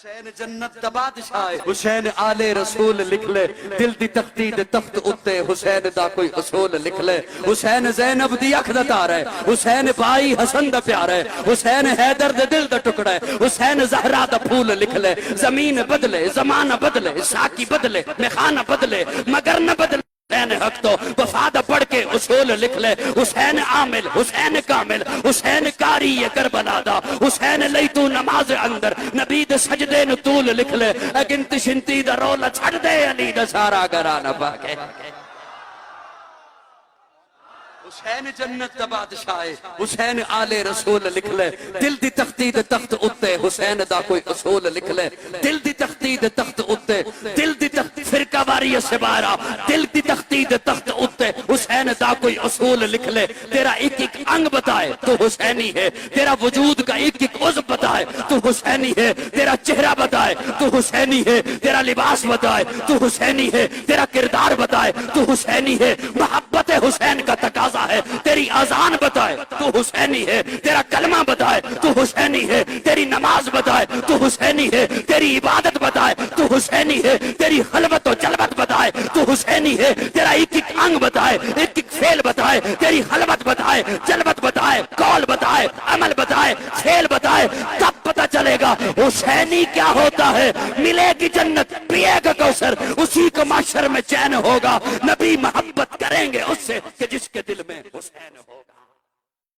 حسین جنت دا بادشاہ ہے، حسین آلے رسول لکھ لے، دل دی تختی دے تخت اتے حسین دا کوئی اصول لکھ لے، حسین زینب دی اکھ دا تار ہے، حسین بھائی حسن دا پیار ہے، حسین حیدر دے دل دا ٹکڑا ہے، حسین زہرا دا پھول لکھ لے، زمین بدلے زمانہ بدلے ساکی بدلے میخانہ بدلے مگر نہ بدلے حسین حق تو وفادہ پڑھ کے اصول لکھ لے، حسین عامل حسین کامل حسین کاری کربلا دا، حسین لئی تو نماز اندر نبی دے سجدے نو طول لکھ لے، گنتی شنتی دا رولا چھڑ دے علی دا سارا گرانا پاکے۔ حسین جنت دا بادشاہ ہے، حسین آل رسول لکھ لے، دل دی تختی دے تخت اتے حسین دا کوئی اصول لکھ لے، دل دی تختی دے تخت اتے، دل دی تخت فرقہ واری سبارہ، دل دی تختی دے تخت اتے حسین دا کوئی اصول لکھ لے، تیرا ایک ایک انگ بتائے تو حسینی ہے، تیرا وجود کا ایک ایک عضو بتائے تو حسینی ہے، تیرا چہرہ بتائے تو حسینی ہے، تیرا لباس بتائے تو حسینی ہے، تیرا کردار بتائے تو حسینی ہے، محبت حسین کا تقاضا ہے، تیری اذان بتائے تو حسینی ہے، تیرا کلمہ بتائے تو حسینی ہے، تیری نماز بتائے تو حسینی ہے، تیری عبادت بتائے تو حسینی ہے، تیری خلوت و جلوت بتائے تو حسینی ہے، تیرا ایک ایک انگ بتائے ایک ایک فعل بتائے، تیری خلوت بتائے جلوت بتائے قول بتائے عمل بتائے فعل بتائے، تب پتہ چلے گا حسینی کیا ہوتا ہے، ملے گی جنت پیے گا کوثر، اسی کو معاشر میں چین ہوگا، نبی محبت کریں گے اس سے کہ جس کے دل میں حسین ہوگا۔